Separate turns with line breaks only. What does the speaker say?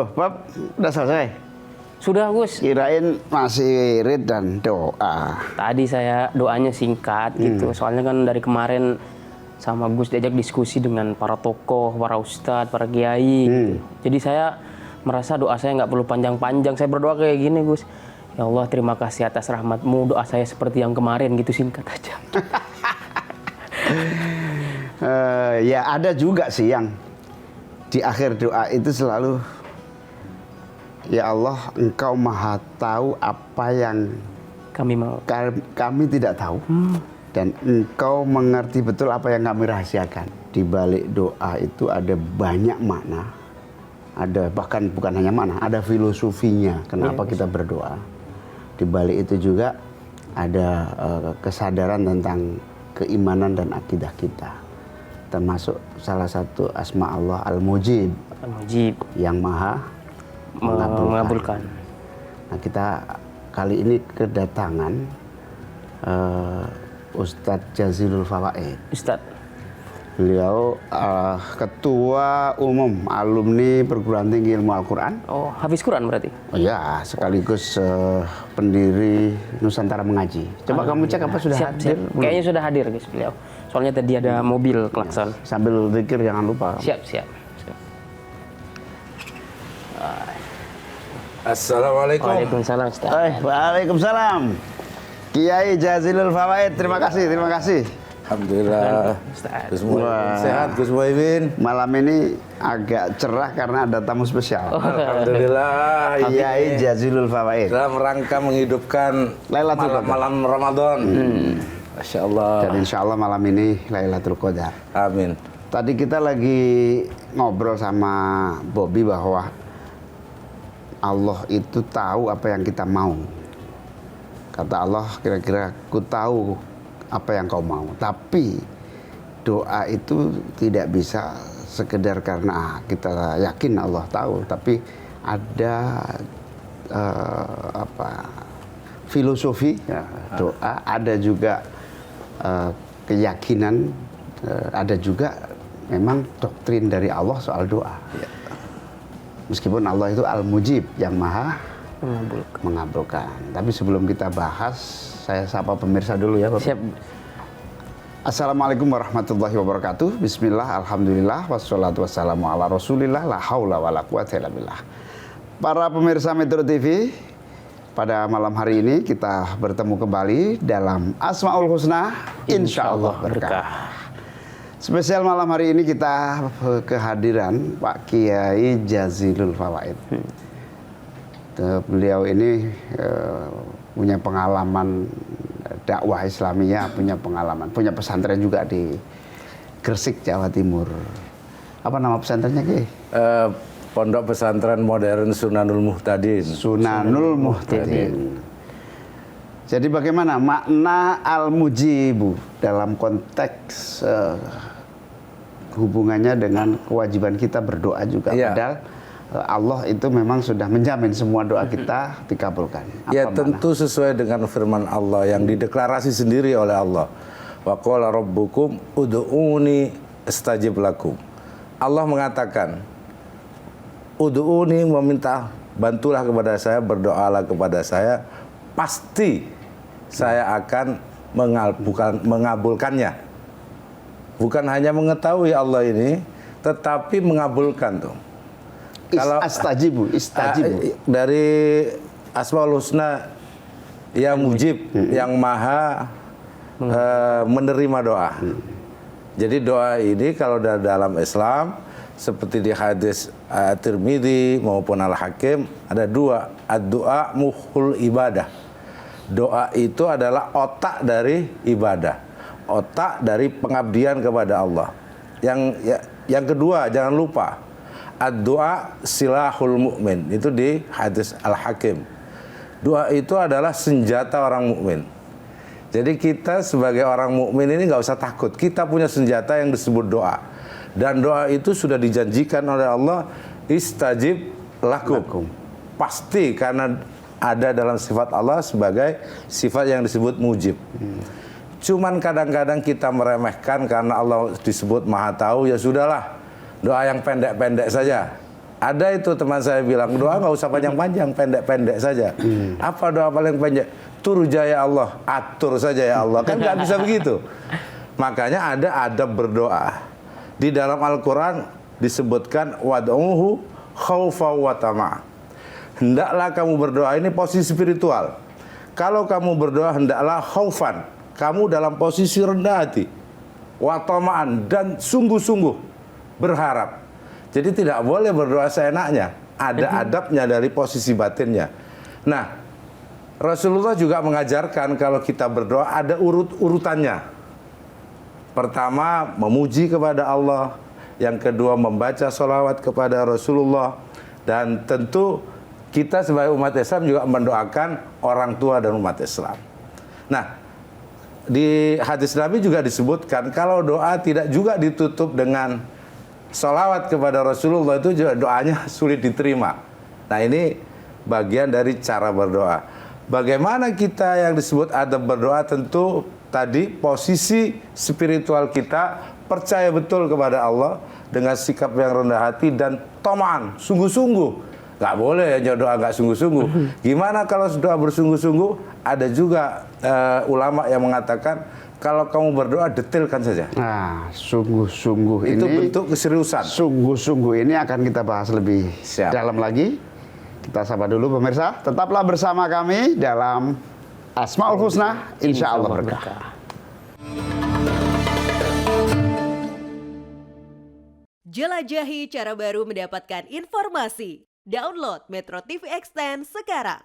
Loh, Bab, udah selesai?
Sudah, Gus.
Kirain masih wirid dan doa.
Tadi saya doanya singkat gitu. Soalnya kan dari kemarin sama Gus diajak diskusi dengan para tokoh, para ustadz, para kiai. Gitu. Jadi saya merasa doa saya nggak perlu panjang-panjang. Saya berdoa kayak gini, Gus. Ya Allah, terima kasih atas rahmat-Mu. Doa saya seperti yang kemarin gitu, singkat aja.
Ya ada juga sih yang di akhir doa itu selalu, ya Allah, Engkau maha tahu apa yang
Kami mau.
kami tidak tahu. Dan Engkau mengerti betul apa yang kami rahasiakan. Di balik doa itu ada banyak makna. Ada bahkan bukan hanya makna, ada filosofinya kenapa kita berdoa. Di balik itu juga ada kesadaran tentang keimanan dan akidah kita. Termasuk salah satu asma Allah Al-Mujib.
Al-Mujib.
Yang maha
mengabulkan.
Nah, kita kali ini kedatangan Ustadz Jazilul Fawaid.
Ustadz.
Beliau ketua umum alumni perguruan tinggi ilmu Al-Quran.
Oh, hafiz Quran berarti?
Oh ya, sekaligus pendiri Nusantara Mengaji. Coba kamu cek apa sudah hadir?
Kayaknya sudah hadir, guys, beliau. Soalnya tadi ada mobil klakson.
Sambil zikir jangan lupa.
Siap.
Assalamualaikum.
Waalaikumsalam, Ustaz.
Waalaikumsalam. Kiai Jazilul Fawaid, terima kasih.
Alhamdulillah. Gus Muhyiddin sehat, Gus Muhyiddin.
Malam ini agak cerah karena ada tamu spesial.
Alhamdulillah.
Kiai Jazilul Fawaid.
Dalam rangka menghidupkan
Lailatul Qadar.
malam Ramadan. Masya Allah.
Dan insya Allah malam ini Lailatul Qadar.
Amin.
Tadi kita lagi ngobrol sama Bobby bahwa Allah itu tahu apa yang kita mau. Kata Allah, kira-kira ku tahu apa yang kau mau. Tapi doa itu tidak bisa sekedar karena kita yakin Allah tahu, tapi ada filosofi ya, doa, ada juga keyakinan, ada juga memang doktrin dari Allah soal doa. Ya. Meskipun Allah itu Al-Mujib, yang maha mengabulkan. Tapi sebelum kita bahas, saya sapa pemirsa dulu ya, Bapak.
Siap.
Assalamualaikum warahmatullahi wabarakatuh. Bismillah, alhamdulillah, wassalatu wassalamu ala rasulillah, la haula wa la quwata illa billah. Para pemirsa Metro TV, pada malam hari ini kita bertemu kembali dalam Asmaul Husna, insyaallah berkah. Spesial malam hari ini kita kehadiran Pak Kiai Jazilul Fawaid. Beliau ini punya pengalaman dakwah Islamiyah, punya pesantren juga di Gresik, Jawa Timur. Apa nama pesantrennya, Ki?
Pondok Pesantren Modern Sunanul Muhtadin.
Sunanul Muhtadin. Jadi bagaimana makna Al-Mujibu dalam konteks hubungannya dengan kewajiban kita berdoa juga?
Ya.
Padahal Allah itu memang sudah menjamin semua doa kita dikabulkan.
Ya, tentu sesuai dengan firman Allah yang dideklarasi sendiri oleh Allah. Wa qala rabbukum ud'uni astajib lakum. Allah mengatakan, ud'uni, meminta bantulah kepada saya, berdoalah kepada saya, pasti saya akan mengabulkannya. Bukan hanya mengetahui Allah ini, tetapi mengabulkan tuh. Kalau istajibu dari Asmaul Husna, ya Mujib, yang maha menerima doa. Jadi doa ini kalau dalam Islam seperti di hadis Tirmidzi maupun Al-Hakim ada dua, ad-du'a mukhul ibadah. Doa itu adalah otak dari ibadah, otak dari pengabdian kepada Allah. Yang kedua, jangan lupa, ad-du'a silahul mu'min, itu di hadis Al-Hakim. Doa itu adalah senjata orang mukmin. Jadi kita sebagai orang mukmin ini nggak usah takut. Kita punya senjata yang disebut doa. Dan doa itu sudah dijanjikan oleh Allah, istajib lakum. Pasti, karena ada dalam sifat Allah sebagai sifat yang disebut mujib. Cuman kadang-kadang kita meremehkan karena Allah disebut maha tahu, ya sudahlah, doa yang pendek-pendek saja. Ada itu teman saya bilang, doa nggak usah panjang-panjang, pendek-pendek saja. Apa doa paling pendek? Turja ya Allah, atur saja ya Allah. Kan nggak bisa begitu. Makanya ada adab berdoa. Di dalam Al-Quran disebutkan wad'uhu khaufa wa tama'. Hendaklah kamu berdoa, ini posisi spiritual. Kalau kamu berdoa hendaklah khaufan, kamu dalam posisi rendah hati, wa tama'an, dan sungguh-sungguh berharap. Jadi tidak boleh berdoa seenaknya, ada adabnya dari posisi batinnya. Nah, Rasulullah juga mengajarkan kalau kita berdoa ada urutannya. Pertama, memuji kepada Allah. Yang kedua, membaca sholawat kepada Rasulullah. Dan tentu kita sebagai umat Islam juga mendoakan orang tua dan umat Islam. Nah, di hadis Nabi juga disebutkan kalau doa tidak juga ditutup dengan sholawat kepada Rasulullah, itu juga doanya sulit diterima. Nah, ini bagian dari cara berdoa. Bagaimana kita yang disebut adab berdoa, tentu tadi posisi spiritual kita percaya betul kepada Allah dengan sikap yang rendah hati dan tomaan, sungguh-sungguh. Gak boleh ya doa gak sungguh-sungguh. Gimana kalau doa bersungguh-sungguh? Ada juga ulama yang mengatakan kalau kamu berdoa detailkan saja.
Nah, sungguh-sungguh
itu
ini
bentuk keseriusan.
Sungguh-sungguh ini akan kita bahas lebih dalam lagi. Kita sapa dulu pemirsa. Tetaplah bersama kami dalam Asmaul Husna, insya Allah berkah.
Jelajahi cara baru mendapatkan informasi. Download Metro TV Extend sekarang.